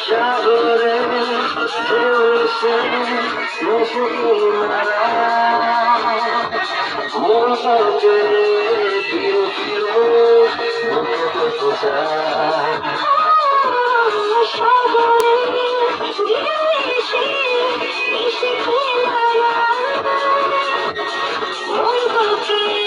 সাগরে এসে মুখুমারা মন সঙ্গে ফিরো ফিরো মনে তো কোথায় সাগরে এসে এসে মারা মন সঙ্গে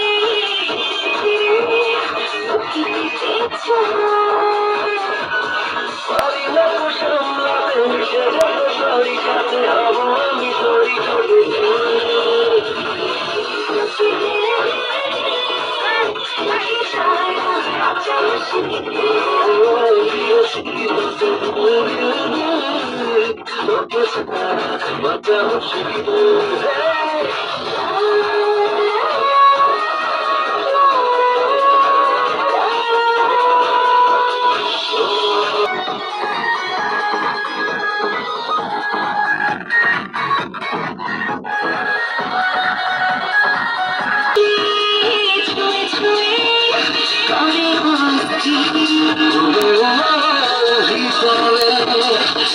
সাথে হব আমি তৈরি করেছি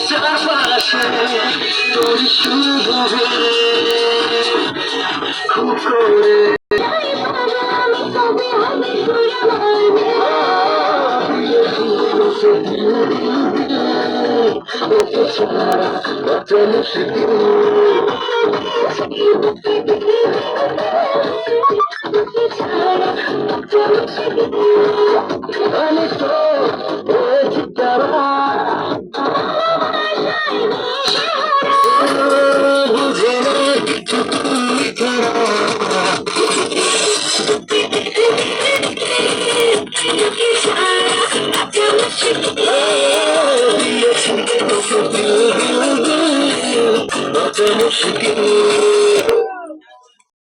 চারপাশে তোর শুরু খুব করে আমি তো বুঝে মুশকিল